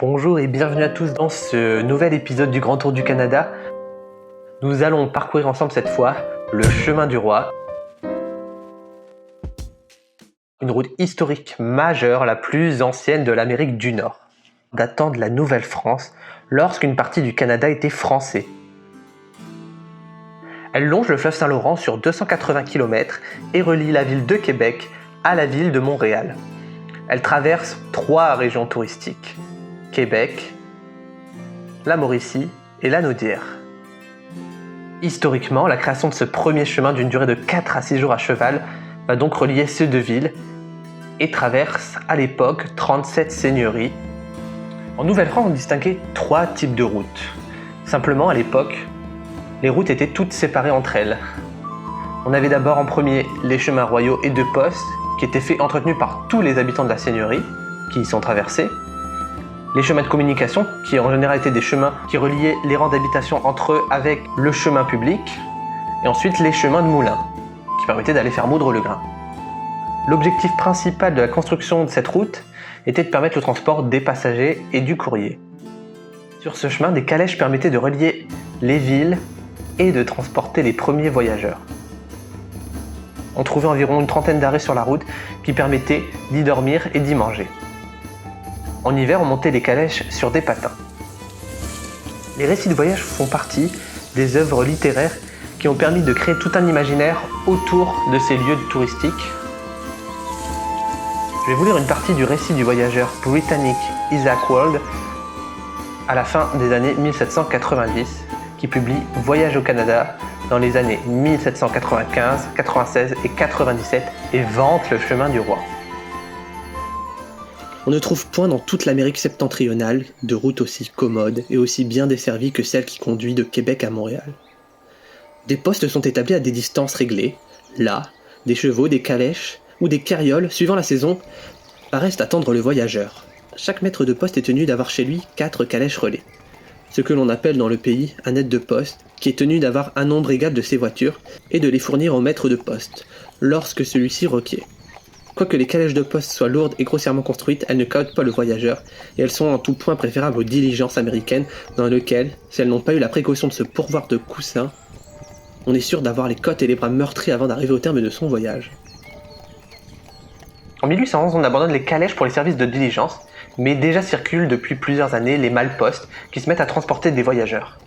Bonjour et bienvenue à tous dans ce nouvel épisode du Grand Tour du Canada. Nous allons parcourir ensemble cette fois le chemin du roi. Une route historique majeure, la plus ancienne de l'Amérique du Nord, datant de la Nouvelle-France, lorsqu'une partie du Canada était français. Elle longe le fleuve Saint-Laurent sur 280 km et relie la ville de Québec à la ville de Montréal. Elle traverse 3 régions touristiques: Québec, la Mauricie et la Naudière. Historiquement, la création de ce premier chemin d'une durée de 4 à 6 jours à cheval va donc relier ces 2 villes et traverse à l'époque 37 seigneuries. En Nouvelle-France, on distinguait 3 types de routes. Simplement, à l'époque, les routes étaient toutes séparées entre elles. On avait d'abord en premier les chemins royaux et de poste, qui étaient faits entretenus par tous les habitants de la seigneurie, qui y sont traversés. Les chemins de communication, qui en général étaient des chemins qui reliaient les rangs d'habitation entre eux avec le chemin public. Et ensuite les chemins de moulins, qui permettaient d'aller faire moudre le grain. L'objectif principal de la construction de cette route était de permettre le transport des passagers et du courrier. Sur ce chemin, des calèches permettaient de relier les villes et de transporter les premiers voyageurs. On trouvait environ une trentaine d'arrêts sur la route qui permettaient d'y dormir et d'y manger. En hiver, on montait les calèches sur des patins. Les récits de voyage font partie des œuvres littéraires qui ont permis de créer tout un imaginaire autour de ces lieux touristiques. Je vais vous lire une partie du récit du voyageur britannique Isaac Wald à la fin des années 1790, qui publie Voyage au Canada dans les années 1795, 96 et 97 et vante le chemin du roi. On ne trouve point dans toute l'Amérique septentrionale de route aussi commode et aussi bien desservie que celle qui conduit de Québec à Montréal. Des postes sont établis à des distances réglées. Là, des chevaux, des calèches ou des carrioles, suivant la saison, paraissent attendre le voyageur. Chaque maître de poste est tenu d'avoir chez lui 4 calèches relais, ce que l'on appelle dans le pays un aide de poste, qui est tenu d'avoir un nombre égal de ses voitures et de les fournir au maître de poste, lorsque celui-ci requiert. Quoique les calèches de poste soient lourdes et grossièrement construites, elles ne cahotent pas le voyageur, et elles sont en tout point préférables aux diligences américaines, dans lesquelles, si elles n'ont pas eu la précaution de se pourvoir de coussins, on est sûr d'avoir les côtes et les bras meurtris avant d'arriver au terme de son voyage. En 1811, on abandonne les calèches pour les services de diligence, mais déjà circulent depuis plusieurs années les malle-postes qui se mettent à transporter des voyageurs.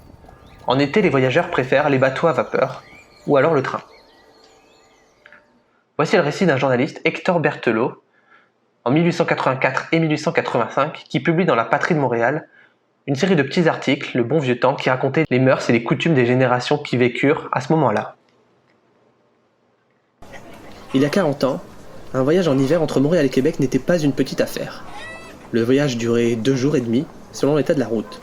En été, les voyageurs préfèrent les bateaux à vapeur, ou alors le train. Voici le récit d'un journaliste, Hector Berthelot, en 1884 et 1885, qui publie dans La Patrie de Montréal une série de petits articles, le bon vieux temps, qui racontaient les mœurs et les coutumes des générations qui vécurent à ce moment-là. Il y a 40 ans, un voyage en hiver entre Montréal et Québec n'était pas une petite affaire. Le voyage durait 2 jours et demi, selon l'état de la route.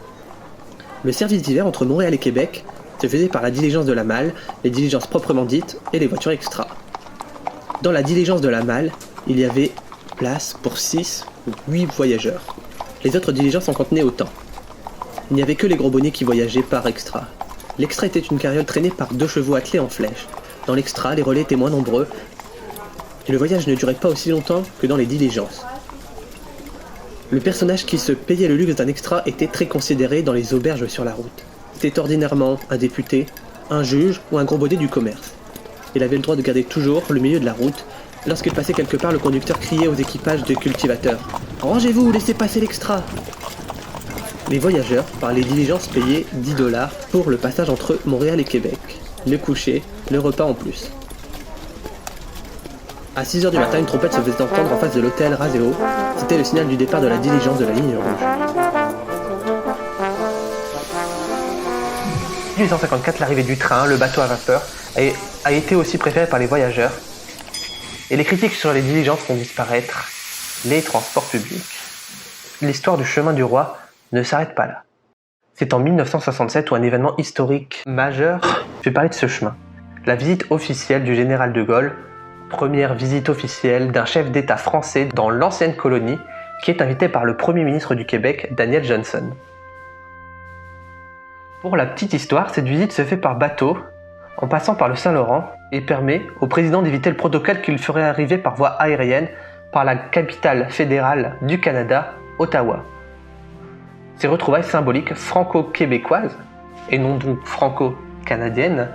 Le service d'hiver entre Montréal et Québec se faisait par la diligence de la Malle, les diligences proprement dites et les voitures extra. Dans la diligence de la Malle, il y avait place pour 6 ou 8 voyageurs. Les autres diligences en contenaient autant. Il n'y avait que les gros bonnets qui voyageaient par extra. L'extra était une carriole traînée par 2 chevaux attelés en flèche. Dans l'extra, les relais étaient moins nombreux et le voyage ne durait pas aussi longtemps que dans les diligences. Le personnage qui se payait le luxe d'un extra était très considéré dans les auberges sur la route. C'était ordinairement un député, un juge ou un gros bonnet du commerce. Il avait le droit de garder toujours le milieu de la route. Lorsqu'il passait quelque part, le conducteur criait aux équipages de cultivateurs « Rangez-vous, laissez passer l'extra !» Les voyageurs, par les diligences, payaient 10 $ pour le passage entre Montréal et Québec. Le coucher, le repas en plus. À 6 h du matin, une trompette se faisait entendre en face de l'hôtel Raseo. C'était le signal du départ de la diligence de la ligne rouge. En 1854, l'arrivée du train, le bateau à vapeur, a été aussi préférée par les voyageurs. Et les critiques sur les diligences font disparaître les transports publics. L'histoire du chemin du roi ne s'arrête pas là. C'est en 1967 où un événement historique majeur fait parler de ce chemin. La visite officielle du général de Gaulle, première visite officielle d'un chef d'État français dans l'ancienne colonie, qui est invité par le Premier ministre du Québec, Daniel Johnson. Pour la petite histoire, cette visite se fait par bateau, en passant par le Saint-Laurent, et permet au président d'éviter le protocole qu'il ferait arriver par voie aérienne par la capitale fédérale du Canada, Ottawa. Ces retrouvailles symboliques franco-québécoises, et non donc franco-canadiennes,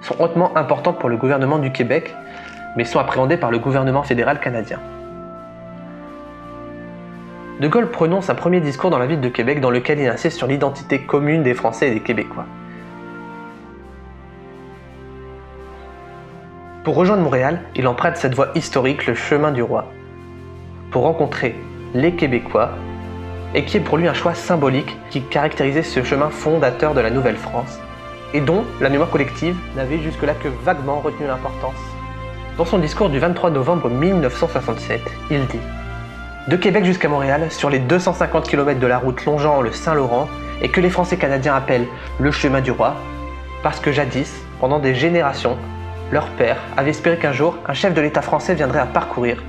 sont hautement importantes pour le gouvernement du Québec, mais sont appréhendées par le gouvernement fédéral canadien. De Gaulle prononce un premier discours dans la ville de Québec dans lequel il insiste sur l'identité commune des Français et des Québécois. Pour rejoindre Montréal, il emprunte cette voie historique, le chemin du roi, pour rencontrer les Québécois, et qui est pour lui un choix symbolique qui caractérisait ce chemin fondateur de la Nouvelle-France, et dont la mémoire collective n'avait jusque-là que vaguement retenu l'importance. Dans son discours du 23 novembre 1967, il dit « De Québec jusqu'à Montréal, sur les 250 km de la route longeant le Saint-Laurent, et que les Français canadiens appellent le chemin du roi, parce que jadis, pendant des générations, leur père avait espéré qu'un jour, un chef de l'État français viendrait à parcourir.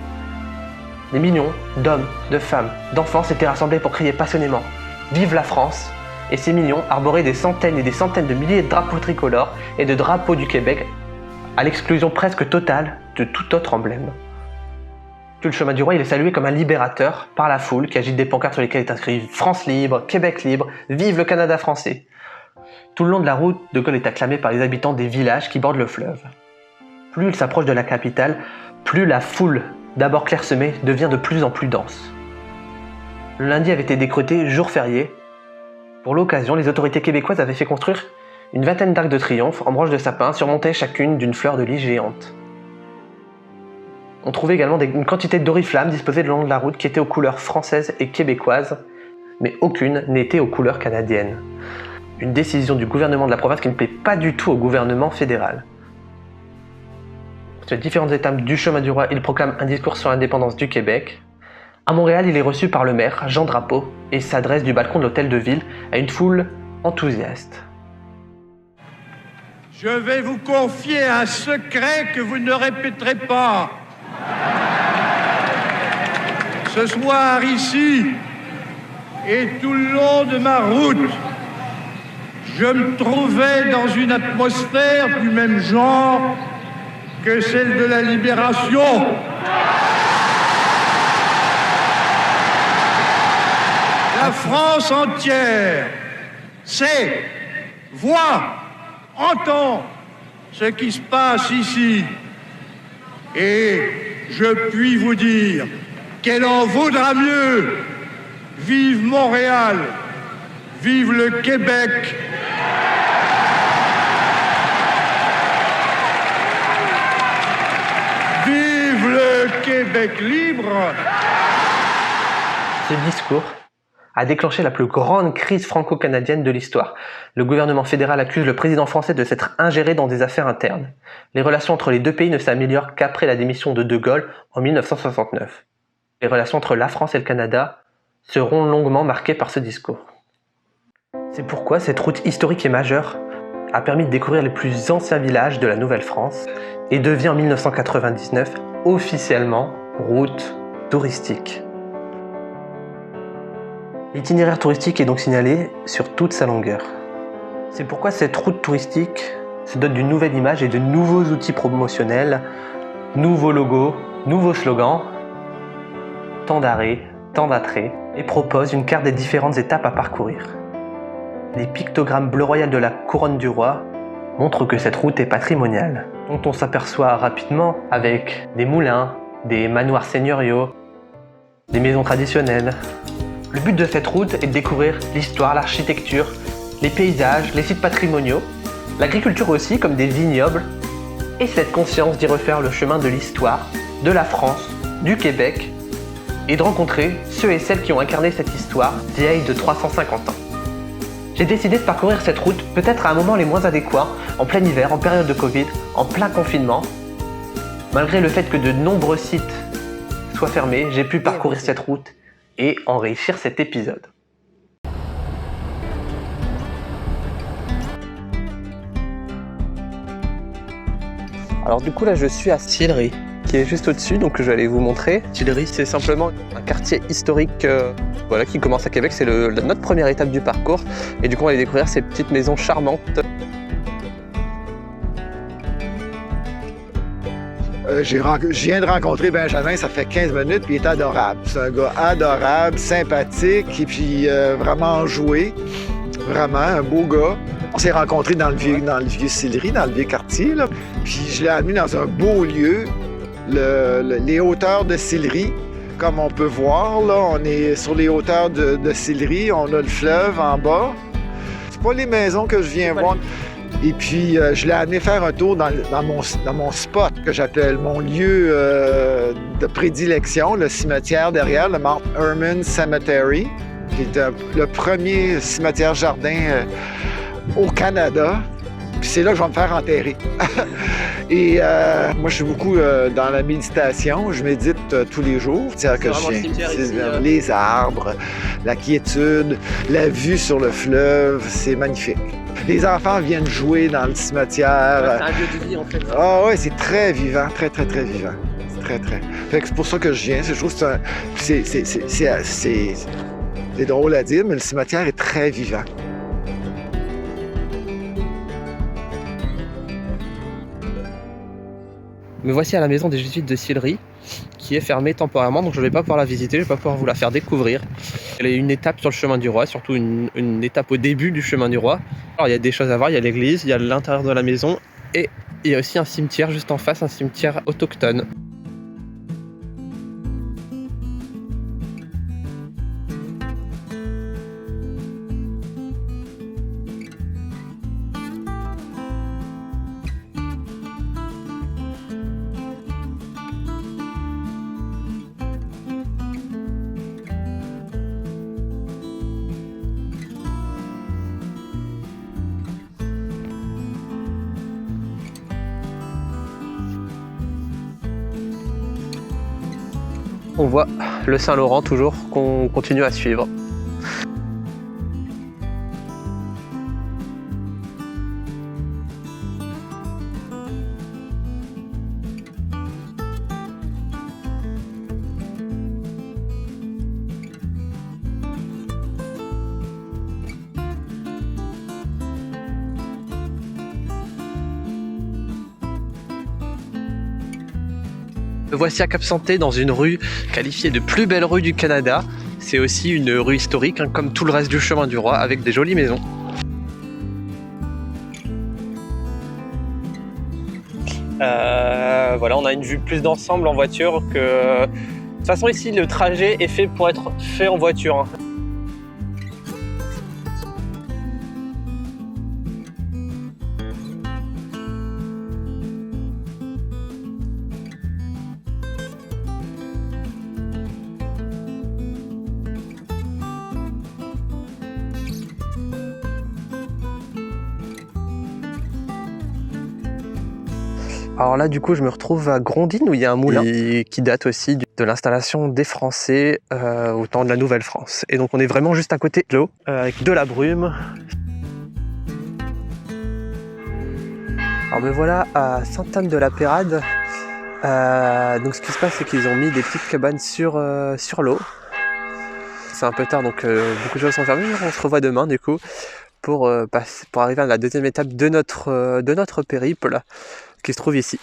Des millions d'hommes, de femmes, d'enfants s'étaient rassemblés pour crier passionnément « Vive la France !» Et ces millions arboraient des centaines et des centaines de milliers de drapeaux tricolores et de drapeaux du Québec, à l'exclusion presque totale de tout autre emblème. Tout le chemin du roi, il est salué comme un libérateur par la foule qui agite des pancartes sur lesquelles est inscrit « France libre, Québec libre, vive le Canada français !» Tout le long de la route, De Gaulle est acclamé par les habitants des villages qui bordent le fleuve. Plus il s'approche de la capitale, plus la foule, d'abord clairsemée, devient de plus en plus dense. Le lundi avait été décrété jour férié. Pour l'occasion, les autorités québécoises avaient fait construire une vingtaine d'arcs de triomphe en branches de sapin, surmontées chacune d'une fleur de lys géante. On trouvait également une quantité d'oriflammes disposées le long de la route qui étaient aux couleurs françaises et québécoises, mais aucune n'était aux couleurs canadiennes. Une décision du gouvernement de la province qui ne plaît pas du tout au gouvernement fédéral. Sur les différentes étapes du chemin du roi, il proclame un discours sur l'indépendance du Québec. À Montréal, il est reçu par le maire, Jean Drapeau, et s'adresse du balcon de l'hôtel de ville à une foule enthousiaste. Je vais vous confier un secret que vous ne répéterez pas. Ce soir ici, et tout le long de ma route, je me trouvais dans une atmosphère du même genre que celle de la Libération. La France entière sait, voit, entend ce qui se passe ici. Et je puis vous dire qu'elle en vaudra mieux. Vive Montréal, vive le Québec. Vive le Québec libre. Ce discours a déclenché la plus grande crise franco-canadienne de l'histoire. Le gouvernement fédéral accuse le président français de s'être ingéré dans des affaires internes. Les relations entre les deux pays ne s'améliorent qu'après la démission de De Gaulle en 1969. Les relations entre la France et le Canada seront longuement marquées par ce discours. C'est pourquoi cette route historique et majeure a permis de découvrir les plus anciens villages de la Nouvelle-France et devient en 1999 officiellement route touristique. L'itinéraire touristique est donc signalé sur toute sa longueur. C'est pourquoi cette route touristique se dote d'une nouvelle image et de nouveaux outils promotionnels, nouveaux logos, nouveaux slogans, tant d'arrêts, tant d'attraits, et propose une carte des différentes étapes à parcourir. Les pictogrammes bleu royal de la couronne du roi montrent que cette route est patrimoniale, dont on s'aperçoit rapidement avec des moulins, des manoirs seigneuriaux, des maisons traditionnelles. Le but de cette route est de découvrir l'histoire, l'architecture, les paysages, les sites patrimoniaux, l'agriculture aussi, comme des vignobles, et cette conscience d'y refaire le chemin de l'histoire, de la France, du Québec, et de rencontrer ceux et celles qui ont incarné cette histoire vieille de 350 ans. J'ai décidé de parcourir cette route peut-être à un moment les moins adéquats, en plein hiver, en période de Covid, en plein confinement. Malgré le fait que de nombreux sites soient fermés, j'ai pu parcourir cette route et enrichir cet épisode. Alors du coup là je suis à Sillery, qui est juste au-dessus, donc je vais aller vous montrer. Sillery, c'est simplement un quartier historique voilà, qui commence à Québec, c'est notre première étape du parcours. Et du coup on va aller découvrir ces petites maisons charmantes. Je viens de rencontrer Benjamin, ça fait 15 minutes, puis il est adorable. C'est un gars adorable, sympathique, et puis vraiment enjoué. Vraiment, un beau gars. On s'est rencontrés dans le vieux Sillery, dans le vieux quartier, là. Puis je l'ai amené dans un beau lieu, les hauteurs de Sillery. Comme on peut voir, là, on est sur les hauteurs de Sillery, on a le fleuve en bas. C'est pas les maisons que je viens voir. Et puis, je l'ai amené faire un tour dans mon spot que j'appelle mon lieu de prédilection, le cimetière derrière, le Mount Herman Cemetery, qui est le premier cimetière jardin au Canada. Puis c'est là que je vais me faire enterrer. Et moi, je suis beaucoup dans la méditation. Je médite tous les jours. Les arbres, la quiétude, la vue sur le fleuve, c'est magnifique. Les enfants viennent jouer dans le cimetière. C'est un lieu de vie, en fait. Ah ouais, c'est très vivant, très, très, très vivant. C'est très, très. Fait que c'est pour ça que je viens. Je trouve que c'est drôle à dire, mais le cimetière est très vivant. Me voici à la maison des Jésuites de Sillery, qui est fermée temporairement, donc je ne vais pas pouvoir la visiter, je ne vais pas pouvoir vous la faire découvrir. Elle est une étape sur le chemin du roi, surtout une étape au début du chemin du roi. Alors il y a des choses à voir, il y a l'église, il y a l'intérieur de la maison, et il y a aussi un cimetière juste en face, un cimetière autochtone. On voit le Saint-Laurent toujours qu'on continue à suivre. Me voici à Cap-Santé dans une rue qualifiée de plus belle rue du Canada. C'est aussi une rue historique, comme tout le reste du chemin du roi, avec des jolies maisons. Voilà, on a une vue plus d'ensemble en voiture que... De toute façon ici le trajet est fait pour être fait en voiture. Alors là, du coup, je me retrouve à Grondines où il y a un moulin qui date aussi de l'installation des Français au temps de la Nouvelle-France. Et donc, on est vraiment juste à côté de l'eau, avec de la brume. Alors me voilà à Sainte-Anne-de-la-Pérade. Donc, ce qui se passe, c'est qu'ils ont mis des petites cabanes sur l'eau. C'est un peu tard, donc beaucoup de choses sont fermées. On se revoit demain, du coup, pour arriver à la deuxième étape de notre périple, qui se trouve ici.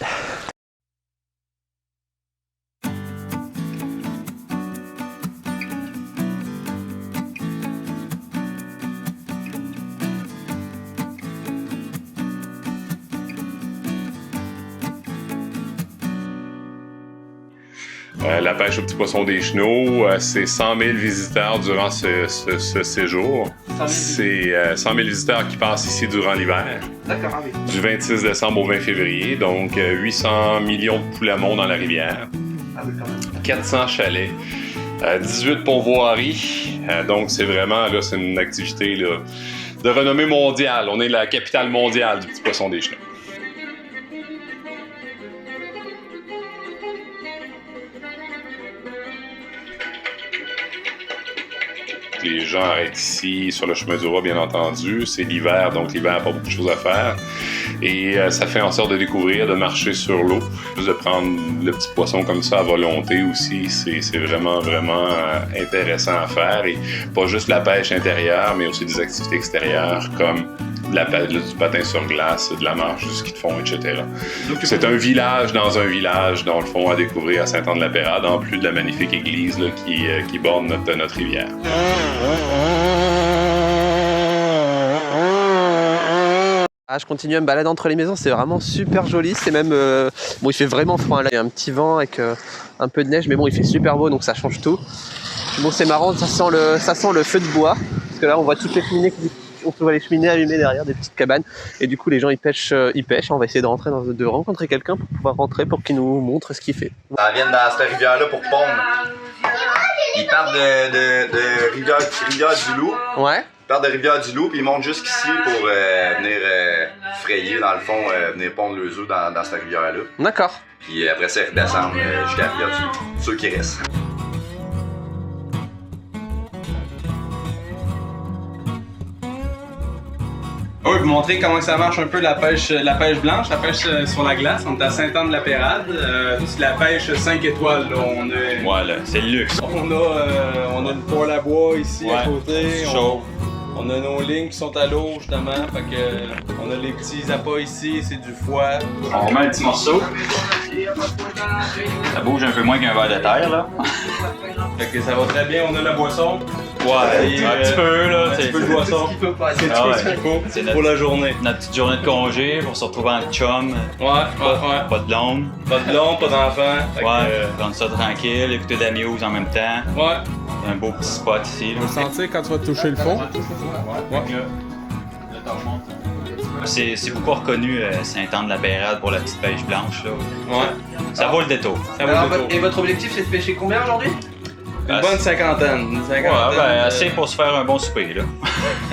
La pêche au petit poisson des chenaux, c'est 100 000 visiteurs durant ce séjour. C'est 100 000 visiteurs qui passent ici durant l'hiver. D'accord, oui. Du 26 décembre au 20 février, donc 800 millions de poules à mont dans la rivière. Ah oui, quand même. 400 chalets, 18 pourvoiries. Donc c'est vraiment, là, c'est une activité là, de renommée mondiale. On est la capitale mondiale du petit poisson des chenaux. Les gens arrêtent ici sur le chemin du roi, bien entendu. C'est l'hiver, donc l'hiver n'a pas beaucoup de choses à faire. Et ça fait en sorte de découvrir, de marcher sur l'eau, juste de prendre le petit poisson comme ça à volonté aussi, c'est vraiment, vraiment intéressant à faire. Et pas juste la pêche intérieure, mais aussi des activités extérieures comme du patin sur glace, de la marche, du ski de fond, etc. C'est un village dans un village, dans le fond, à découvrir à Saint-Anne-de-la-Pérade, en plus de la magnifique église là, qui borde notre rivière. Ah, je continue à me balader entre les maisons, c'est vraiment super joli, c'est même... Bon, il fait vraiment froid, là. Il y a un petit vent avec un peu de neige, mais bon, il fait super beau, donc ça change tout. Bon, c'est marrant, ça sent le feu de bois, parce que là, on voit toutes les cheminées, on peut voir les cheminées allumées derrière, des petites cabanes, et du coup, les gens, ils pêchent. On va essayer de rencontrer quelqu'un pour pouvoir rentrer, pour qu'il nous montre ce qu'il fait. Ça vient dans cette rivière-là pour pondre. Ils partent de Rivière-du-Loup. Ouais. Ils partent de Rivière-du-Loup, puis ils montent jusqu'ici pour venir frayer, dans le fond, venir pondre leurs œufs dans cette rivière-là. D'accord. Puis après ça, ils redescendent jusqu'à Rivière-du-Loup. Ceux qui restent. Je vais vous montrer comment ça marche un peu la pêche blanche, la pêche sur la glace. On est à Saint-Anne-de-la-Pérade. C'est la pêche 5 étoiles. Là. Voilà, c'est le luxe. On a une poêle à bois ici à côté. Chaud. On a nos lignes qui sont à l'eau justement. Fait que, on a les petits appâts ici, c'est du foie. On remet un petit morceau. Ça bouge un peu moins qu'un verre de terre là. Fait que ça va très bien, on a la boisson. Ouais, un petit peu là. Un petit peu de boisson. C'est tout ce qu'il faut pour la journée. Notre petite journée de congé pour se retrouver en chum. Ouais. Pas de blonde. Pas de blonde, pas d'enfant. Prendre ça tranquille, écouter de la muse en même temps. Ouais. Un beau petit spot ici. Tu vas sentir quand tu vas toucher le fond. C'est beaucoup reconnu Saint-Anne-de-la-Pérade pour la petite pêche blanche là. Ouais. Ça vaut le détour. Et votre objectif, c'est de pêcher combien aujourd'hui? Une bonne cinquantaine. Ouais, assez pour se faire un bon souper là.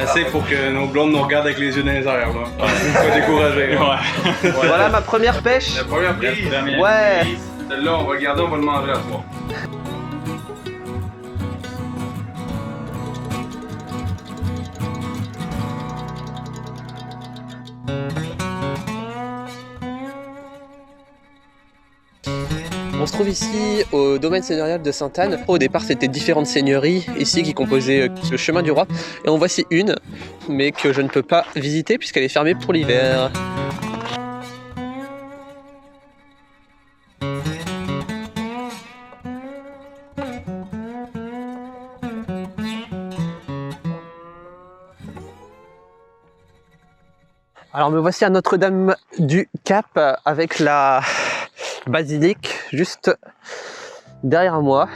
Assez pour que nos blondes nous regardent avec les yeux dans les airs là. Pas découragés. Ouais. Voilà ma première pêche. La première prise. Ouais. Celle-là, on va le garder, on va le manger à soir. On se trouve ici au domaine seigneurial de Sainte-Anne. Au départ, c'était différentes seigneuries ici qui composaient le chemin du roi. Et en voici une, mais que je ne peux pas visiter puisqu'elle est fermée pour l'hiver. Alors me voici à Notre-Dame du Cap avec la basilique juste derrière moi.